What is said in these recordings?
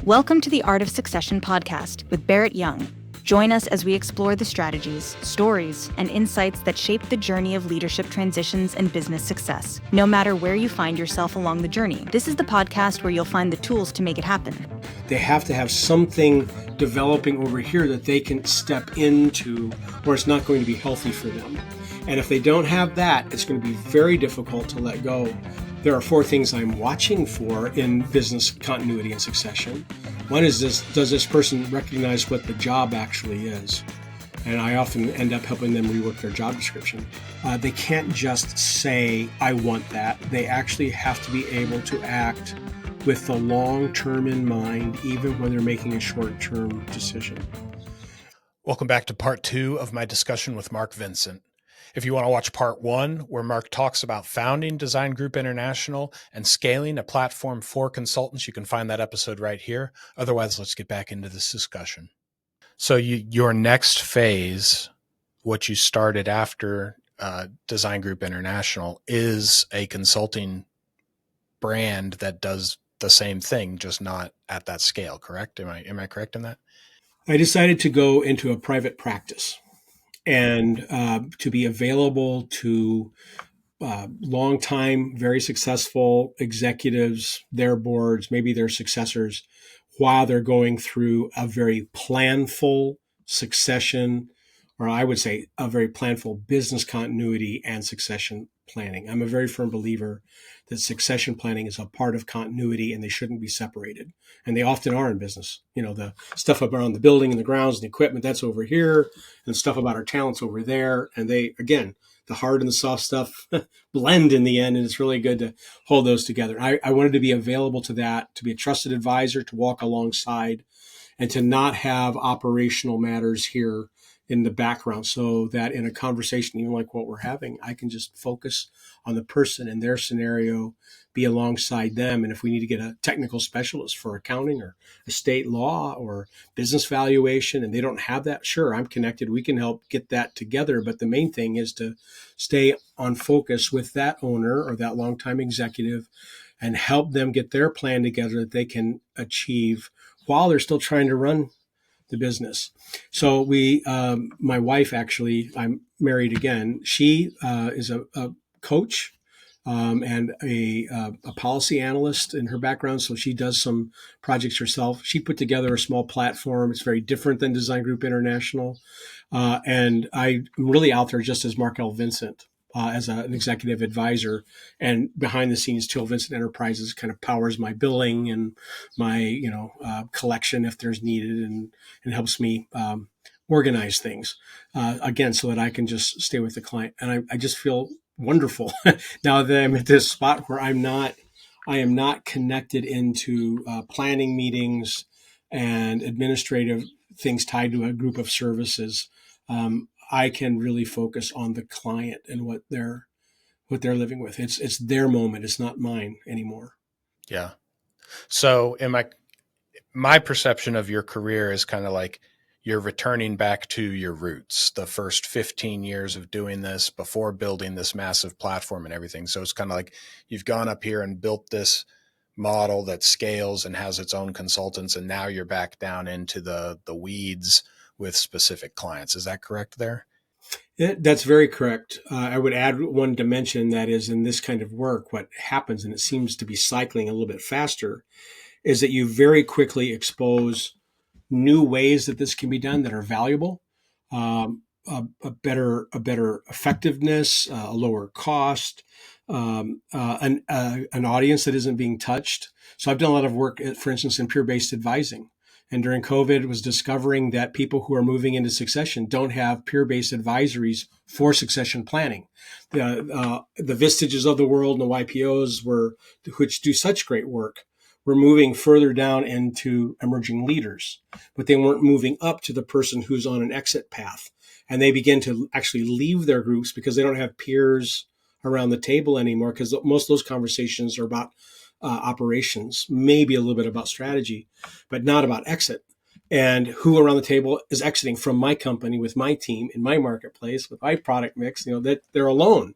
Welcome to the Art of Succession podcast with Barrett Young. Join us as we explore the strategies, stories, and insights that shape the journey of leadership transitions and business success. No matter where you find yourself along the journey, this is the podcast where you'll find the tools to make it happen. They have to have something developing over here that they can step into, or it's not going to be healthy for them. And if they don't have that, it's going to be very difficult to let go. There are 4 things I'm watching for in business continuity and succession. One is does this person recognize what the job actually is? And I often end up helping them rework their job description. They can't just say, I want that. They actually have to be able to act with the long term in mind, even when they're making a short term decision. Welcome back to part 2 of my discussion with Mark Vincent. If you want to watch part 1, where Mark talks about founding Design Group International and scaling a platform for consultants, you can find that episode right here. Otherwise, let's get back into this discussion. So your next phase, what you started after Design Group International, is a consulting brand that does the same thing, just not at that scale, correct? Am I correct in that? I decided to go into a private practice and to be available to long-time, very successful executives, their boards, maybe their successors, while they're going through a very planful succession, or I would say a very planful business continuity and succession planning. I'm a very firm believer that succession planning is a part of continuity and they shouldn't be separated. And they often are in business. You know, the stuff around the building and the grounds and the equipment, that's over here, and stuff about our talents over there. And they, again, the hard and the soft stuff blend in the end, and it's really good to hold those together. I wanted to be available to that, to be a trusted advisor, to walk alongside, and to not have operational matters here in the background, so that in a conversation, even like what we're having, I can just focus on the person and their scenario, be alongside them. And if we need to get a technical specialist for accounting or estate law or business valuation, and they don't have that, sure, I'm connected. We can help get that together. But the main thing is to stay on focus with that owner or that longtime executive and help them get their plan together that they can achieve while they're still trying to run the business. So my wife, actually, I'm married again. She is a coach and a policy analyst in her background. So she does some projects herself. She put together a small platform. It's very different than Design Group International. And I'm really out there just as Mark Vincent. As an executive advisor, and behind the scenes, Teall Vincent Enterprises kind of powers my billing and my, collection if there's needed, and helps me organize things again, so that I can just stay with the client. And I just feel wonderful now that I'm at this spot where I am not connected into planning meetings and administrative things tied to a group of services. I can really focus on the client and what they're living with. It's their moment. It's not mine anymore. Yeah. So my perception of your career is kind of like you're returning back to your roots, the first 15 years of doing this before building this massive platform and everything. So it's kind of like you've gone up here and built this model that scales and has its own consultants, and now you're back down into the weeds with specific clients. Is that correct there? That's very correct. I would add one dimension, that is, in this kind of work, what happens, and it seems to be cycling a little bit faster, is that you very quickly expose new ways that this can be done that are valuable, a better effectiveness, a lower cost, an audience that isn't being touched. So I've done a lot of work, for instance, in peer-based advising. And during COVID, was discovering that people who are moving into succession don't have peer-based advisories for succession planning. The Vistages of the world and the YPOs which do such great work, were moving further down into emerging leaders, but they weren't moving up to the person who's on an exit path. And they begin to actually leave their groups because they don't have peers around the table anymore, because most of those conversations are about operations, maybe a little bit about strategy, but not about exit. And who around the table is exiting from my company with my team in my marketplace with my product mix, that they're alone.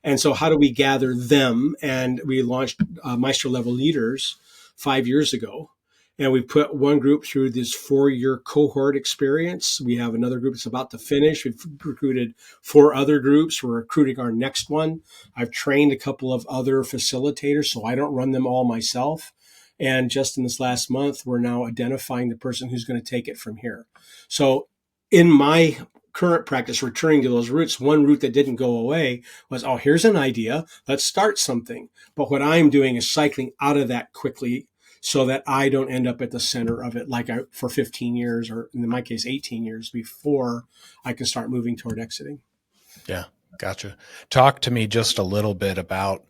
And so how do we gather them? And we launched Maestro Level Leaders 5 years ago. And we put one group through this 4-year cohort experience. We have another group that's about to finish. We've recruited 4 other groups. We're recruiting our next one. I've trained a couple of other facilitators, so I don't run them all myself. And just in this last month, we're now identifying the person who's going to take it from here. So in my current practice, returning to those roots, one route that didn't go away was, oh, here's an idea. Let's start something. But what I'm doing is cycling out of that quickly so that I don't end up at the center of it for 15 years, or in my case, 18 years before I can start moving toward exiting. Yeah, gotcha. Talk to me just a little bit about,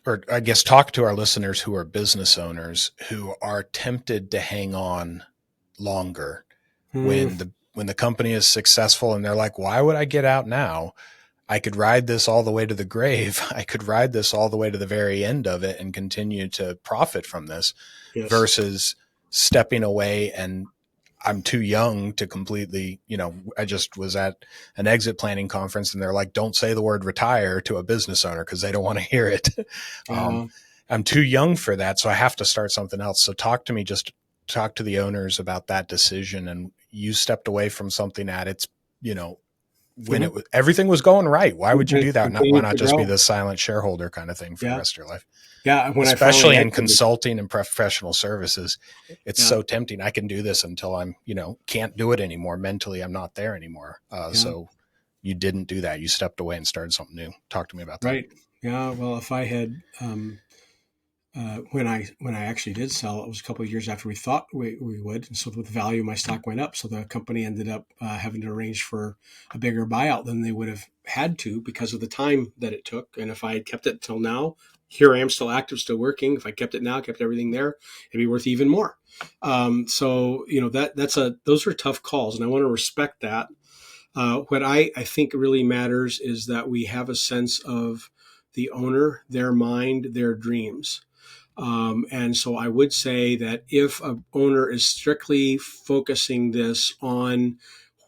or I guess talk to our listeners who are business owners who are tempted to hang on longer when the company is successful and they're like, why would I get out now? I could ride this all the way to the grave. I could ride this all the way to the very end of it and continue to profit from this. Yes. Versus stepping away, and I'm too young to completely, I just was at an exit planning conference and they're like, don't say the word retire to a business owner because they don't want to hear it. I'm too young for that. So I have to start something else. So talk to the owners about that decision. And you stepped away from something at its, when it was, everything was going right. Why would you do that? Why not just be the silent shareholder kind of thing for the rest of your life? Yeah. Especially in consulting and professional services, it's so tempting. I can do this until I'm, can't do it anymore. Mentally, I'm not there anymore. So you didn't do that. You stepped away and started something new. Talk to me about that. Right. Yeah. Well, if I had, when I actually did sell, it was a couple of years after we thought we would. And so with the value of my stock went up. So the company ended up having to arrange for a bigger buyout than they would have had to because of the time that it took. And if I had kept it till now, here I am still active, still working. If I kept it now, kept everything there, it'd be worth even more. So, those are tough calls, and I want to respect that. What I think really matters is that we have a sense of the owner, their mind, their dreams. And so I would say that if an owner is strictly focusing this on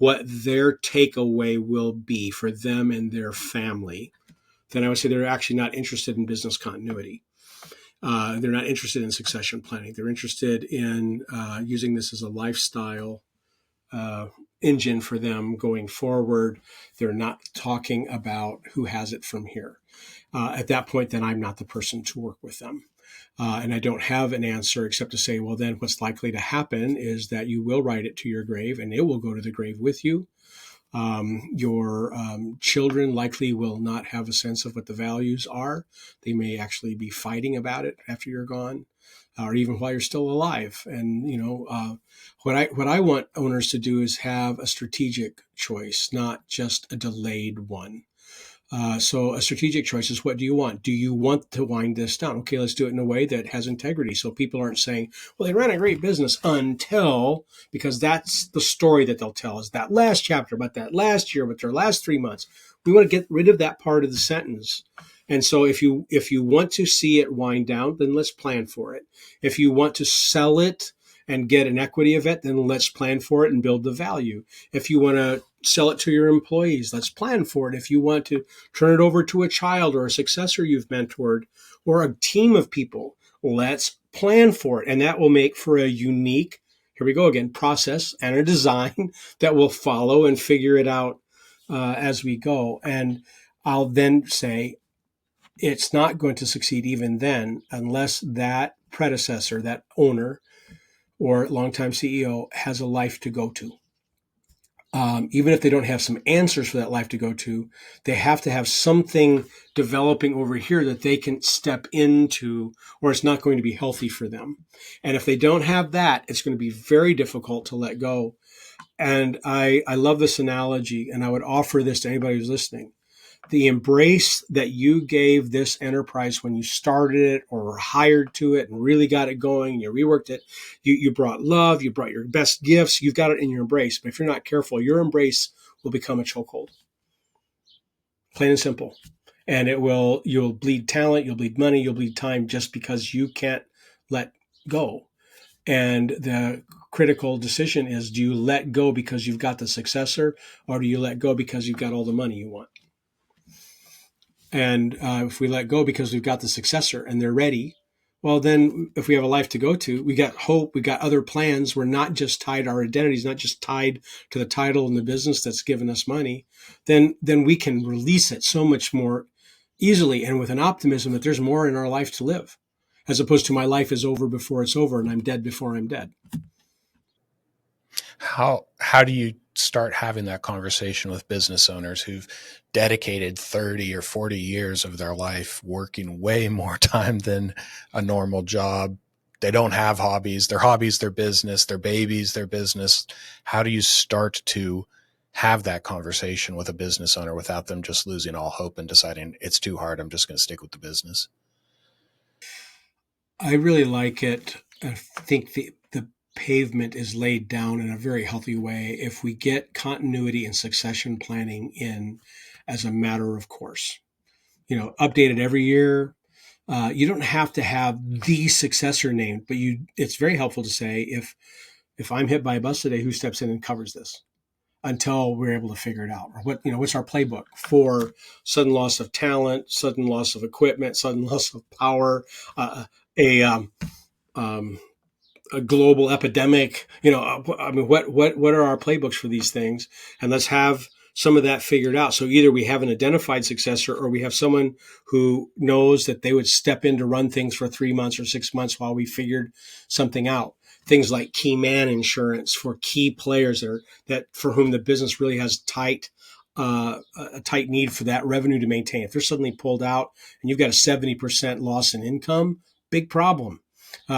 what their takeaway will be for them and their family, then I would say they're actually not interested in business continuity. They're not interested in succession planning. They're interested in using this as a lifestyle engine for them going forward. They're not talking about who has it from here. At that point, then I'm not the person to work with them. And I don't have an answer except to say, well, then what's likely to happen is that you will ride it to your grave and it will go to the grave with you. Your children likely will not have a sense of what the values are. They may actually be fighting about it after you're gone, or even while you're still alive. And, what I want owners to do is have a strategic choice, not just a delayed one. So a strategic choice is, what do you want? Do you want to wind this down? Okay, let's do it in a way that has integrity. So people aren't saying, well, they ran a great business until, because that's the story that they'll tell, is that last chapter, about that last year, about their last 3 months. We want to get rid of that part of the sentence. And so if you want to see it wind down, then let's plan for it. If you want to sell it and get an equity of it, then let's plan for it and build the value. If you want to sell it to your employees, let's plan for it. If you want to turn it over to a child or a successor you've mentored or a team of people, let's plan for it. And that will make for a unique, here we go again, process and a design that will follow and figure it out as we go. And I'll then say, it's not going to succeed even then unless that predecessor, that owner or longtime CEO, has a life to go to. Even if they don't have some answers for that life to go to, they have to have something developing over here that they can step into, or it's not going to be healthy for them. And if they don't have that, it's going to be very difficult to let go. And I love this analogy, and I would offer this to anybody who's listening. The embrace that you gave this enterprise when you started it or were hired to it and really got it going, you reworked it, you brought love, you brought your best gifts, you've got it in your embrace. But if you're not careful, your embrace will become a chokehold. Plain and simple. And you'll bleed talent, you'll bleed money, you'll bleed time just because you can't let go. And the critical decision is, do you let go because you've got the successor, or do you let go because you've got all the money you want? And if we let go because we've got the successor and they're ready, Well, then if we have a life to go to, we got hope, we got other plans. We're not just tied, our identity is not just tied to the title and the business that's given us money. Then we can release it so much more easily and with an optimism that there's more in our life to live, as opposed to my life is over before it's over and I'm dead before I'm dead. How do you start having that conversation with business owners who've dedicated 30 or 40 years of their life working way more time than a normal job? They don't have hobbies. Their hobbies, their business, their babies, their business. How do you start to have that conversation with a business owner without them just losing all hope and deciding it's too hard, I'm just going to stick with the business? I really like it. I think the pavement is laid down in a very healthy way if we get continuity and succession planning in as a matter of course. Updated every year. You don't have to have the successor named, but it's very helpful to say if I'm hit by a bus today, who steps in and covers this until we're able to figure it out? Or what's our playbook for sudden loss of talent, sudden loss of equipment, sudden loss of power, a a global epidemic. What are our playbooks for these things? And let's have some of that figured out. So either we have an identified successor or we have someone who knows that they would step in to run things for 3 months or 6 months while we figured something out. Things like key man insurance for key players that for whom the business really has a tight need for that revenue to maintain. If they're suddenly pulled out and you've got a 70% loss in income, big problem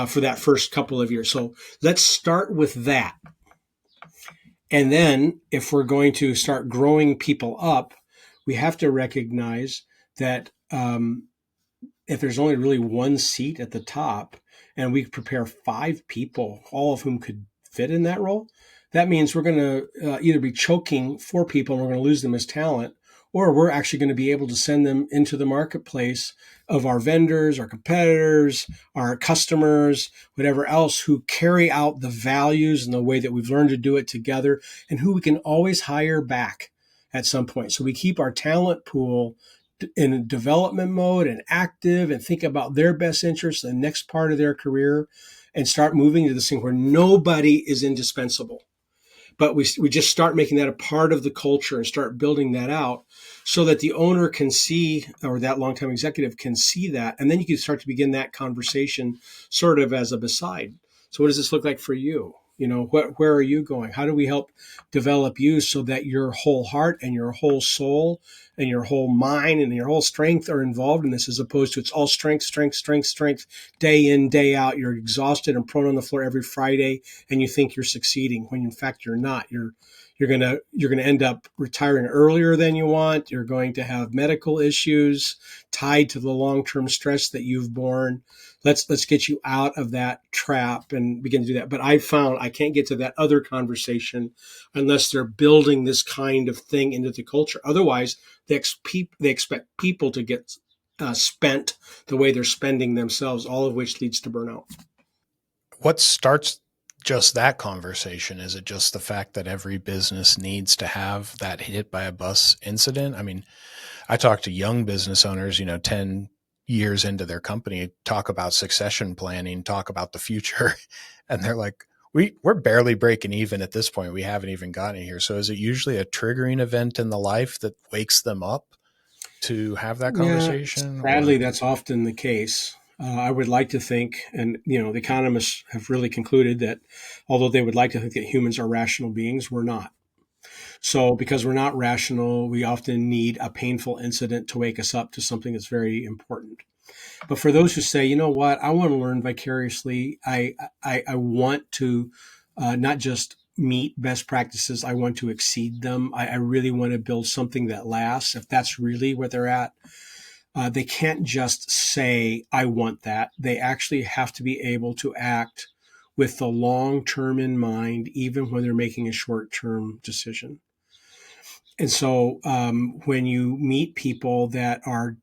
for that first couple of years. So let's start with that. And then if we're going to start growing people up, we have to recognize that if there's only really one seat at the top and we prepare 5 people, all of whom could fit in that role, that means we're going to either be choking 4 people and we're going to lose them as talent, or we're actually going to be able to send them into the marketplace of our vendors, our competitors, our customers, whatever else, who carry out the values and the way that we've learned to do it together, and who we can always hire back at some point. So we keep our talent pool in development mode and active and think about their best interests, the next part of their career, and start moving to this thing where nobody is indispensable. But we just start making that a part of the culture and start building that out so that the owner can see, or that longtime executive can see that. And then you can start to begin that conversation sort of as a beside. So what does this look like for you? Where are you going? How do we help develop you so that your whole heart and your whole soul and your whole mind and your whole strength are involved in this, as opposed to it's all strength, strength, strength, strength, day in, day out. You're exhausted and prone on the floor every Friday, and you think you're succeeding when in fact you're not. You're gonna end up retiring earlier than you want. You're going to have medical issues tied to the long-term stress that you've borne. Let's get you out of that trap and begin to do that. But I found I can't get to that other conversation unless they're building this kind of thing into the culture. Otherwise, they expect people to get spent the way they're spending themselves, all of which leads to burnout. What starts just that conversation? Is it just the fact that every business needs to have that hit by a bus incident? I mean, I talk to young business owners, 10 years into their company, talk about succession planning, talk about the future. And they're like, we're barely breaking even at this point. We haven't even gotten here. So is it usually a triggering event in the life that wakes them up to have that conversation? Yeah, sadly, that's often the case. I would like to think, and the economists have really concluded that although they would like to think that humans are rational beings, we're not. So because we're not rational, we often need a painful incident to wake us up to something that's very important. But for those who say, you know what, I want to learn vicariously. I want to not just meet best practices. I want to exceed them. I really want to build something that lasts. If that's really where they're at, they can't just say, I want that. They actually have to be able to act with the long term in mind, even when they're making a short term decision. And so when you meet people that are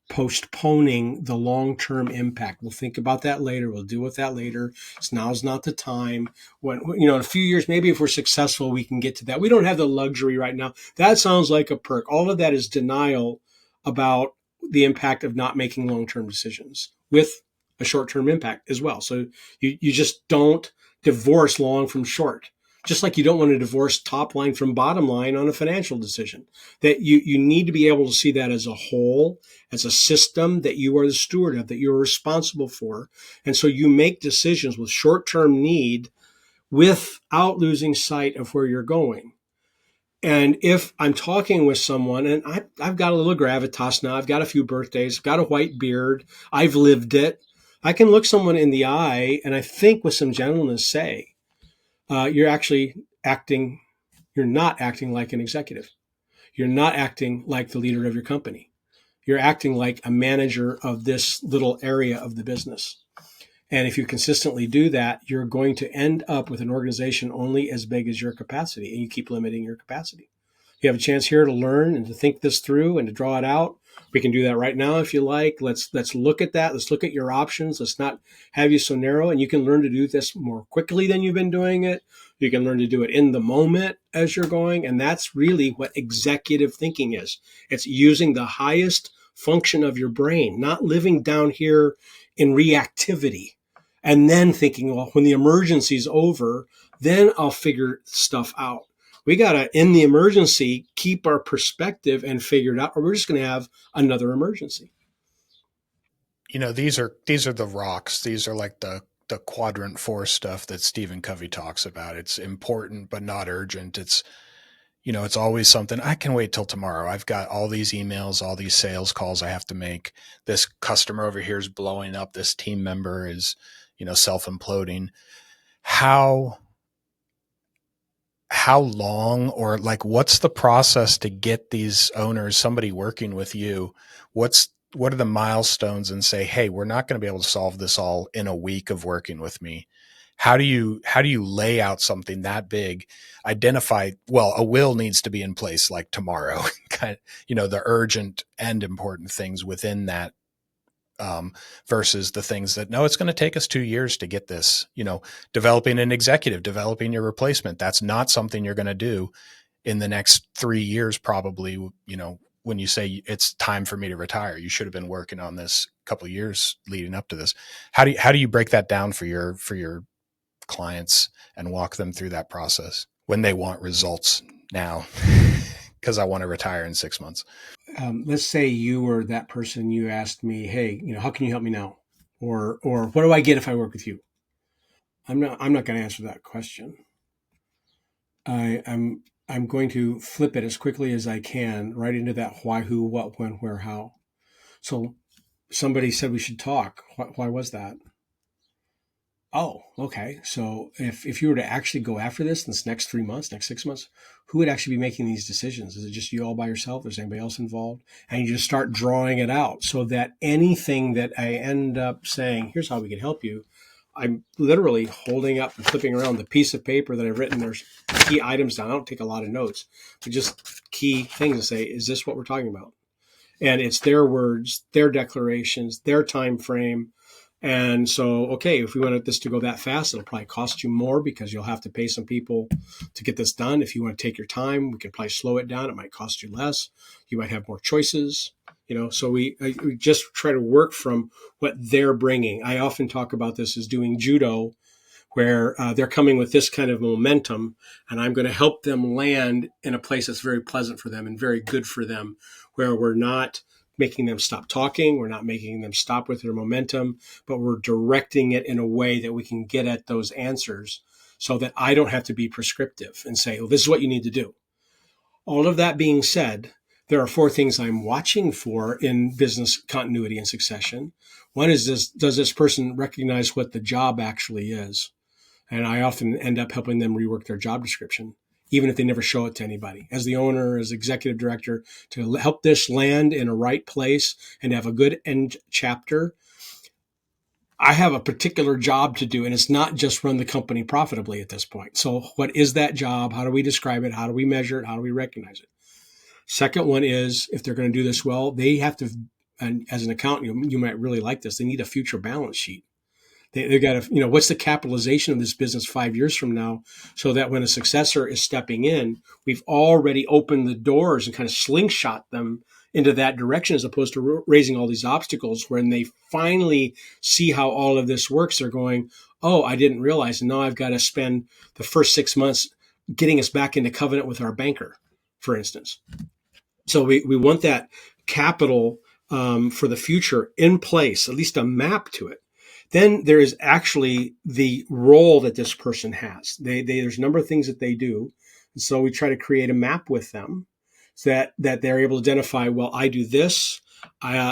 postponing the long-term impact, we'll think about that later. We'll deal with that later. Now's not the time. When in a few years, maybe if we're successful, we can get to that. We don't have the luxury right now. That sounds like a perk. All of that is denial about the impact of not making long-term decisions with a short-term impact as well. So you just don't divorce long from short. Just like you don't want to divorce top line from bottom line on a financial decision. That you need to be able to see that as a whole, as a system that you are the steward of, that you're responsible for. And so you make decisions with short-term need without losing sight of where you're going. And if I'm talking with someone and I've got a little gravitas now, I've got a few birthdays, I've got a white beard, I've lived it, I can look someone in the eye and I think with some gentleness say, you're not acting like an executive. You're not acting like the leader of your company. You're acting like a manager of this little area of the business. And if you consistently do that, you're going to end up with an organization only as big as your capacity, and you keep limiting your capacity. You have a chance here to learn and to think this through and to draw it out. We can do that right now if you like. Let's look at that. Let's look at your options. Let's not have you so narrow. And you can learn to do this more quickly than you've been doing it. You can learn to do it in the moment as you're going. And that's really what executive thinking is. It's using the highest function of your brain, not living down here in reactivity and then thinking, well, when the emergency's over, then I'll figure stuff out. We got to, in the emergency, keep our perspective and figure it out, or we're just going to have another emergency. These are the rocks. These are like the quadrant 4 stuff that Stephen Covey talks about. It's important, but not urgent. It's always something I can wait till tomorrow. I've got all these emails, all these sales calls I have to make. This customer over here is blowing up. This team member is, self-imploding. How long, or like, what's the process to get these owners, somebody working with you? What are the milestones, and say, hey, we're not going to be able to solve this all in a week of working with me. How do you lay out something that big? Identify, well, a will needs to be in place like tomorrow, the urgent and important things within that, versus the things that, no, it's going to take us 2 years to get this, developing an executive, developing your replacement. That's not something you're going to do in the next 3 years, probably, when you say it's time for me to retire. You should have been working on this a couple of years leading up to this. How do you break that down for your clients and walk them through that process when they want results now? Because I want to retire in 6 months. Let's say you were that person. You asked me, hey, how can you help me now? Or what do I get if I work with you? I'm not going to answer that question. I'm going to flip it as quickly as I can right into that why, who, what, when, where, how. So somebody said we should talk. Why was that? Oh, okay. So if you were to actually go after this next 3 months, next 6 months, who would actually be making these decisions? Is it just you all by yourself? Is anybody else involved? And you just start drawing it out so that anything that I end up saying, here's how we can help you, I'm literally holding up and flipping around the piece of paper that I've written. There's key items down. I don't take a lot of notes, but just key things to say, is this what we're talking about? And it's their words, their declarations, their time frame. And so, okay, if we want this to go that fast, it'll probably cost you more because you'll have to pay some people to get this done. If you want to take your time, we can probably slow it down. It might cost you less. You might have more choices. So we just try to work from what they're bringing. I often talk about this as doing judo, where they're coming with this kind of momentum, and I'm going to help them land in a place that's very pleasant for them and very good for them, where we're not making them stop talking. We're not making them stop with their momentum, but we're directing it in a way that we can get at those answers so that I don't have to be prescriptive and say, well, this is what you need to do. All of that being said, there are 4 things I'm watching for in business continuity and succession. One is does this person recognize what the job actually is? And I often end up helping them rework their job description, even if they never show it to anybody. As the owner, as executive director, to help this land in a right place and have a good end chapter, I have a particular job to do, and it's not just run the company profitably at this point. So what is that job? How do we describe it? How do we measure it? How do we recognize it? Second one is, if they're going to do this well, they have to, and as an accountant, you might really like this, they need a future balance sheet. They've got to, what's the capitalization of this business 5 years from now, so that when a successor is stepping in, we've already opened the doors and kind of slingshot them into that direction, as opposed to raising all these obstacles. When they finally see how all of this works, they're going, oh, I didn't realize. And now I've got to spend the first 6 months getting us back into covenant with our banker, for instance. So we want that capital for the future in place, at least a map to it. Then there is actually the role that this person has. There's a number of things that they do. And so we try to create a map with them so that they're able to identify, well, I do this.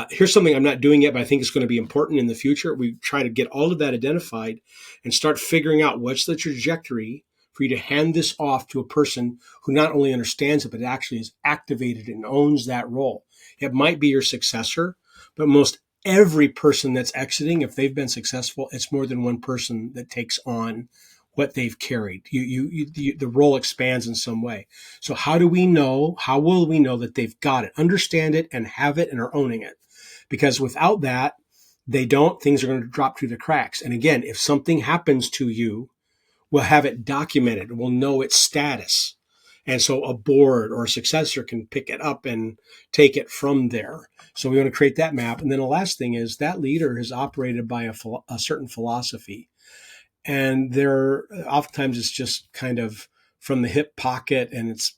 Here's something I'm not doing yet, but I think it's going to be important in the future. We try to get all of that identified and start figuring out what's the trajectory for you to hand this off to a person who not only understands it, but actually is activated and owns that role. It might be your successor, but most every person that's exiting, if they've been successful, it's more than one person that takes on what they've carried. The role expands in some way. So how will we know that they've got it, understand it, and have it and are owning it? Because without that, things are going to drop through the cracks. And again, if something happens to you, we'll have it documented. We'll know its status. And so a board or a successor can pick it up and take it from there. So we want to create that map. And then the last thing is that leader is operated by a certain philosophy. And oftentimes it's just kind of from the hip pocket, and it's,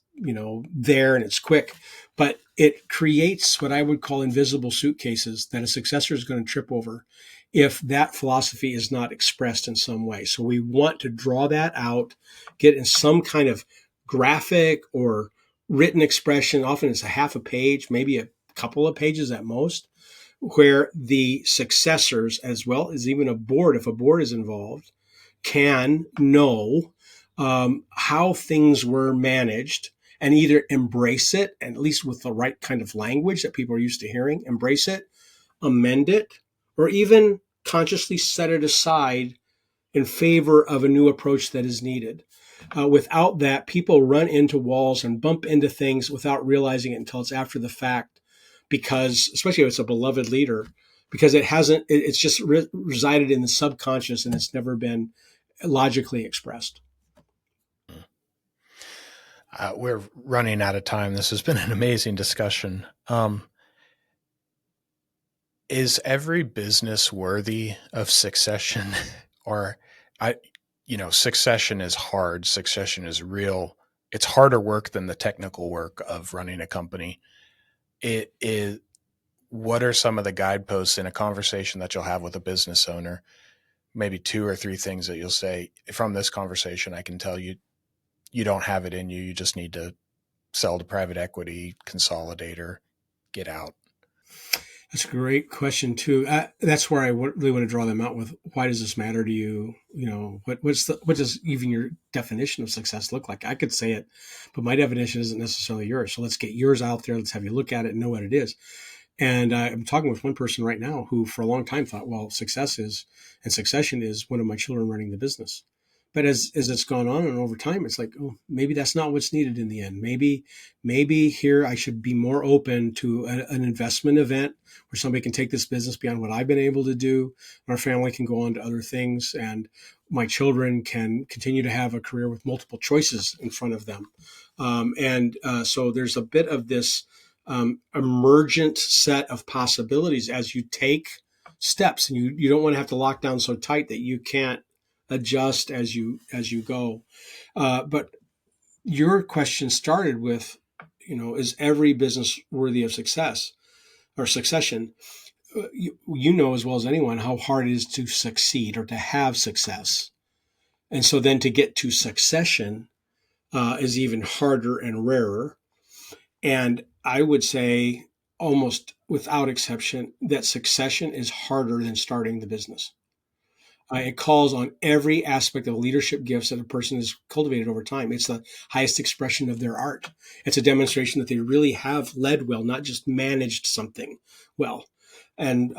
there, and it's quick, but it creates what I would call invisible suitcases that a successor is going to trip over if that philosophy is not expressed in some way. So we want to draw that out, get in some kind of graphic or written expression. Often it's a half a page, maybe a couple of pages at most, where the successors, as well as even a board, if a board is involved, can know how things were managed and either embrace it, at least with the right kind of language that people are used to hearing, embrace it, amend it, or even consciously set it aside in favor of a new approach that is needed. Without that, people run into walls and bump into things without realizing it until it's after the fact, because, especially if it's a beloved leader, because it's just resided in the subconscious and it's never been logically expressed. We're running out of time. This has been an amazing discussion. Is every business worthy of succession? Or succession is hard. Succession is real. It's harder work than the technical work of running a company. What are some of the guideposts in a conversation that you'll have with a business owner? Maybe 2 or 3 things that you'll say, from this conversation, I can tell you, you don't have it in you. You just need to sell to private equity, consolidate, or get out. That's a great question too. That's where I really want to draw them out with, why does this matter to you? What does even your definition of success look like? I could say it, but my definition isn't necessarily yours. So let's get yours out there. Let's have you look at it and know what it is. And I'm talking with one person right now who for a long time thought, well, succession is one of my children running the business. But as it's gone on and over time, it's like, oh, maybe that's not what's needed in the end. Maybe here I should be more open to an investment event where somebody can take this business beyond what I've been able to do. And our family can go on to other things, and my children can continue to have a career with multiple choices in front of them. So there's a bit of this emergent set of possibilities as you take steps, and you don't want to have to lock down so tight that you can't adjust as you go. But your question started with, is every business worthy of success or succession? You know as well as anyone how hard it is to succeed or to have success. And so then to get to succession is even harder and rarer. And I would say almost without exception that succession is harder than starting the business. It calls on every aspect of leadership gifts that a person has cultivated over time. It's the highest expression of their art. It's a demonstration that they really have led well, not just managed something well. And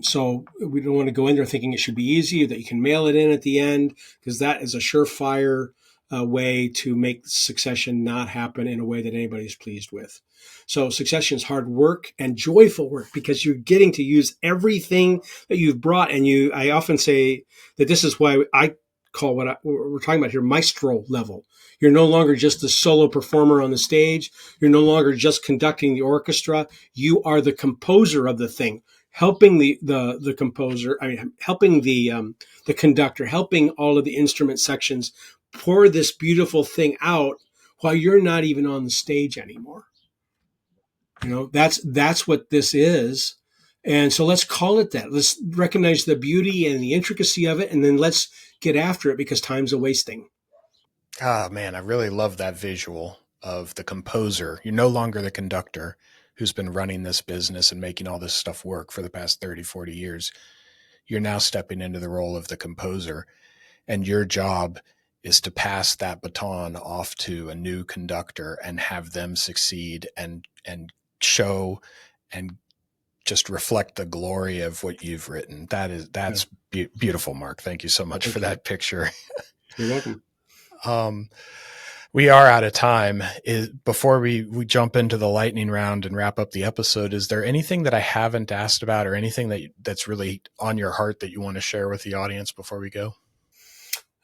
so we don't want to go in there thinking it should be easy, or that you can mail it in at the end, because that is a surefire way to make succession not happen in a way that anybody's pleased with. So succession is hard work and joyful work, because you're getting to use everything that you've brought. And I often say that this is why I call what we're talking about here maestro level. You're no longer just the solo performer on the stage. You're no longer just conducting the orchestra. You are the composer of the thing, helping the composer. I mean, helping the conductor, helping all of the instrument sections pour this beautiful thing out while you're not even on the stage anymore. That's what this is. And so let's call it that. Let's recognize the beauty and the intricacy of it, and then let's get after it because time's a wasting. Ah, man, I really love that visual of the composer. You're no longer the conductor who's been running this business and making all this stuff work for the past 30, 40 years. You're now stepping into the role of the composer, and your job is to pass that baton off to a new conductor and have them succeed and show and just reflect the glory of what you've written. That's beautiful, Mark. Thank you so much for that picture. You're welcome. We are out of time. Before we jump into the lightning round and wrap up the episode, is there anything that I haven't asked about or anything that's really on your heart that you want to share with the audience before we go?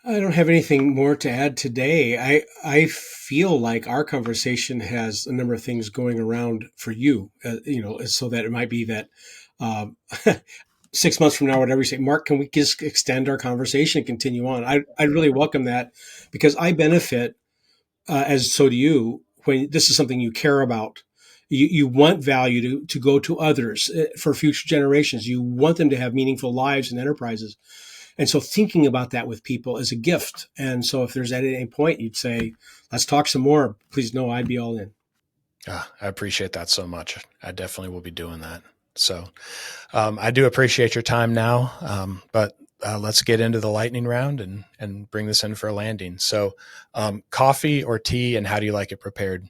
I don't have anything more to add today. I feel like our conversation has a number of things going around for you, so that it might be that 6 months from now, whatever you say, Mark, can we just extend our conversation and continue on? I really welcome that because I benefit, as so do you, when this is something you care about. You want value to go to others for future generations. You want them to have meaningful lives and enterprises. And so thinking about that with people is a gift. And so if there's at any point you'd say, let's talk some more, please know I'd be all in. I appreciate that so much. I definitely will be doing that. So I do appreciate your time now, but let's get into the lightning round and bring this in for a landing. So coffee or tea, and how do you like it prepared?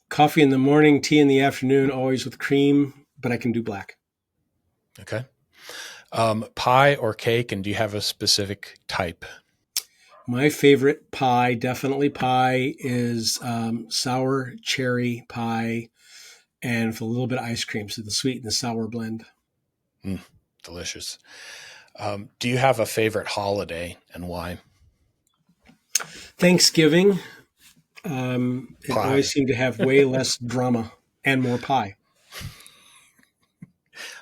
Coffee in the morning, tea in the afternoon, always with cream, but I can do black. Okay. Pie or cake, and do you have a specific type? My favorite pie, definitely pie, is sour cherry pie and with a little bit of ice cream, so the sweet and the sour blend. Delicious. Do you have a favorite holiday and why? Thanksgiving. It always seemed to have way less drama and more pie.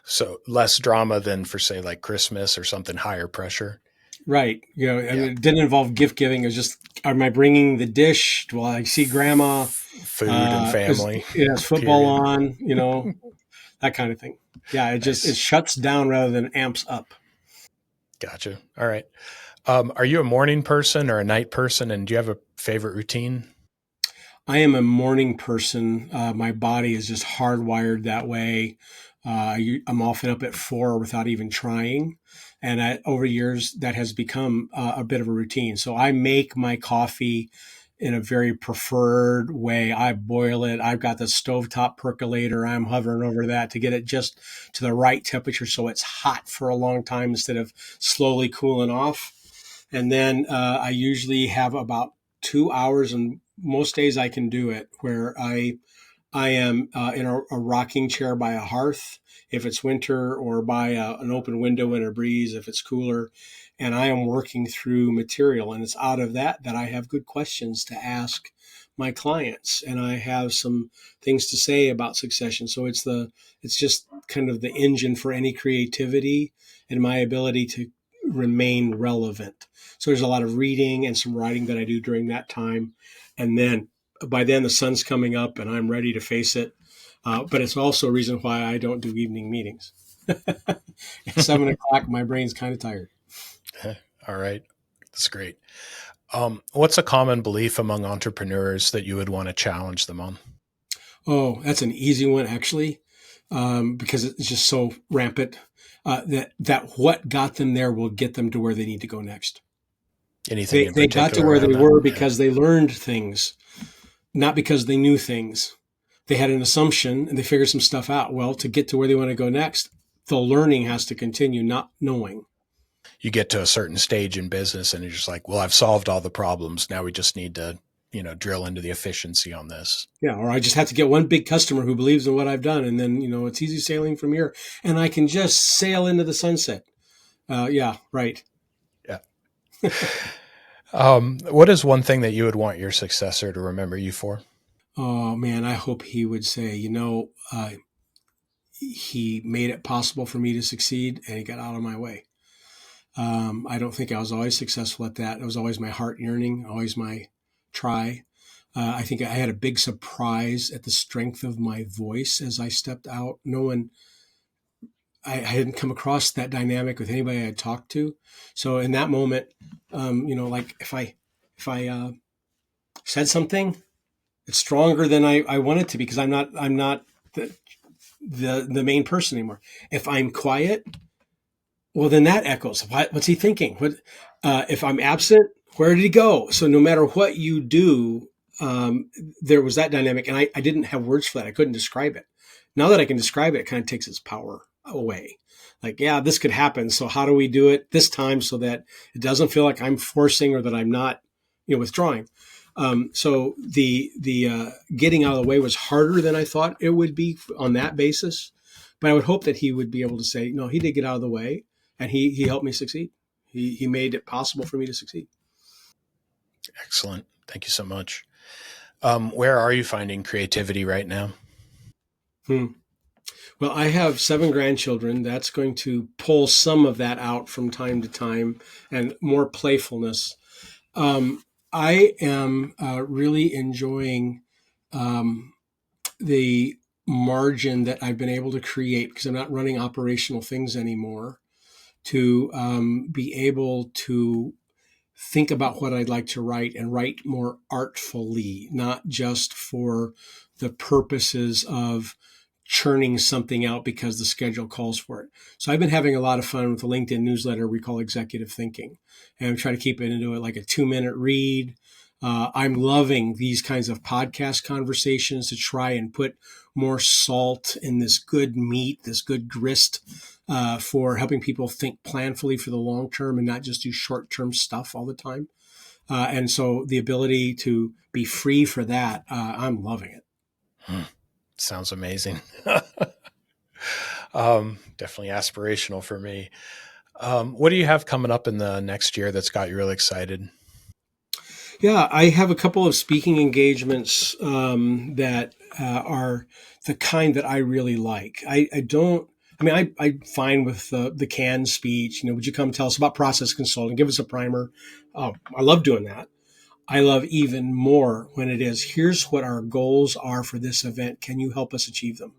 So less drama than for, say, like Christmas or something higher pressure. Right. I mean, it didn't involve gift giving. It was just, am I bringing the dish? Will I see grandma? Food and family. Is football on, that kind of thing. Yeah. It shuts down rather than amps up. Gotcha. All right. Are you a morning person or a night person? And do you have a favorite routine? I am a morning person. My body is just hardwired that way. I'm often up at 4 without even trying. And over years, that has become a bit of a routine. So I make my coffee in a very preferred way. I boil it. I've got the stovetop percolator. I'm hovering over that to get it just to the right temperature so it's hot for a long time instead of slowly cooling off. And then I usually have about 2 hours, and most days I can do it, where I am in a rocking chair by a hearth if it's winter, or by an open window in a breeze if it's cooler. And I am working through material. And it's out of that I have good questions to ask my clients. And I have some things to say about succession. So it's just kind of the engine for any creativity and my ability to remain relevant. So there's a lot of reading and some writing that I do during that time. And then by then the sun's coming up and I'm ready to face it. But it's also a reason why I don't do evening meetings. At 7 o'clock, my brain's kind of tired. All right. That's great. What's a common belief among entrepreneurs that you would want to challenge them on? Oh, that's an easy one, actually, because it's just so rampant that what got them there will get them to where they need to go next. Anything they got to where they were because they learned things, not because they knew things. They had an assumption and they figured some stuff out. Well, to get to where they want to go next, the learning has to continue, not knowing. You get to a certain stage in business and you're just like, well, I've solved all the problems. Now we just need to, drill into the efficiency on this. Yeah. Or I just have to get one big customer who believes in what I've done. And then, it's easy sailing from here and I can just sail into the sunset. Yeah. Right. Yeah. What is one thing that you would want your successor to remember you for? Oh man, I hope he would say, he made it possible for me to succeed and he got out of my way. I don't think I was always successful at that. It was always my heart yearning, always my try. I think I had a big surprise at the strength of my voice as I stepped out. I hadn't come across that dynamic with anybody I had talked to. So in that moment, like if I said something, it's stronger than I want it to be because I'm not the main person anymore. If I'm quiet, well, then that echoes. What's he thinking? If I'm absent? Where did he go? So no matter what you do, there was that dynamic, and I didn't have words for that. I couldn't describe it. Now that I can describe it, it kind of takes its power away. Like, yeah, this could happen. So how do we do it this time so that it doesn't feel like I'm forcing or that I'm not, withdrawing? So the getting out of the way was harder than I thought it would be on that basis. But I would hope that he would be able to say, no, he did get out of the way and he helped me succeed. He made it possible for me to succeed. Excellent. Thank you so much. Where are you finding creativity right now? Well, I have 7 grandchildren. That's going to pull some of that out from time to time and more playfulness. I am really enjoying the margin that I've been able to create because I'm not running operational things anymore to be able to think about what I'd like to write and write more artfully, not just for the purposes of churning something out because the schedule calls for it. So I've been having a lot of fun with the LinkedIn newsletter we call Executive Thinking. And I'm trying to keep it into it like a 2-minute read. I'm loving these kinds of podcast conversations to try and put more salt in this good meat, this good grist for helping people think planfully for the long term and not just do short term stuff all the time. And so the ability to be free for that, I'm loving it. Sounds amazing. Definitely aspirational for me. What do you have coming up in the next year that's got you really excited? Yeah, I have a couple of speaking engagements that are the kind that I really like. I'm fine with the canned speech. Would you come tell us about process consulting? Give us a primer. Oh, I love doing that. I love even more when it is, here's what our goals are for this event. Can you help us achieve them?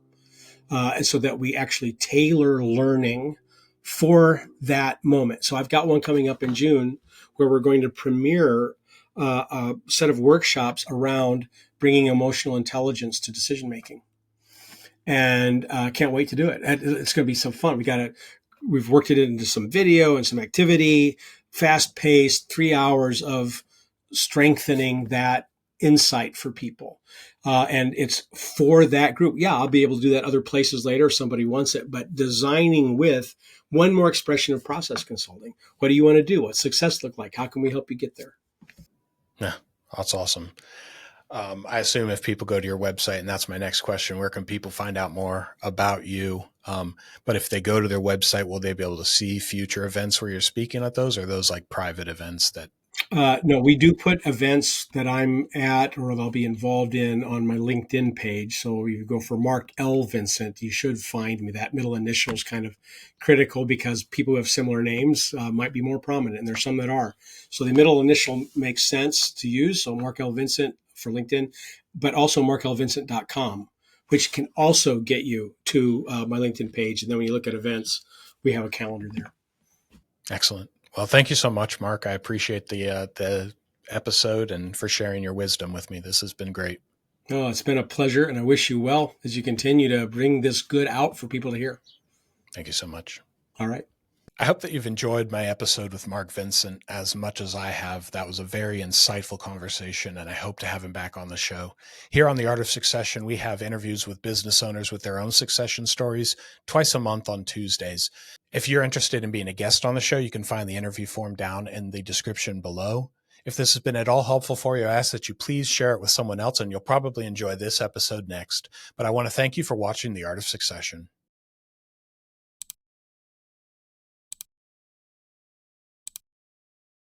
And so that we actually tailor learning for that moment. So I've got one coming up in June where we're going to premiere a set of workshops around bringing emotional intelligence to decision making, and can't wait to do it. It's going to be some fun. We've worked it into some video and some activity, fast paced, 3 hours of strengthening that insight for people. And it's for that group. Yeah, I'll be able to do that other places later if somebody wants it, but designing with one more expression of process consulting. What do you want to do? What's success look like? How can we help you get there? Yeah, that's awesome. I assume if people go to your website, and that's my next question, where can people find out more about you? But if they go to their website, will they be able to see future events where you're speaking at those, or are those like private events that? No, we do put events that I'm at or that I'll be involved in on my LinkedIn page. So you go for Mark L. Vincent, you should find me. That middle initial is kind of critical because people who have similar names might be more prominent, and there's some that are. So the middle initial makes sense to use. So Mark L. Vincent for LinkedIn, but also marklvincent.com, which can also get you to my LinkedIn page. And then when you look at events, we have a calendar there. Excellent. Well, thank you so much, Mark. I appreciate the episode and for sharing your wisdom with me. This has been great. Oh, it's been a pleasure, and I wish you well as you continue to bring this good out for people to hear. Thank you so much. All right. I hope that you've enjoyed my episode with Mark Vincent as much as I have. That was a very insightful conversation, and I hope to have him back on the show. Here on The Art of Succession, we have interviews with business owners with their own succession stories twice a month on Tuesdays. If you're interested in being a guest on the show, you can find the interview form down in the description below. If this has been at all helpful for you, I ask that you please share it with someone else, and you'll probably enjoy this episode next. But I want to thank you for watching The Art of Succession.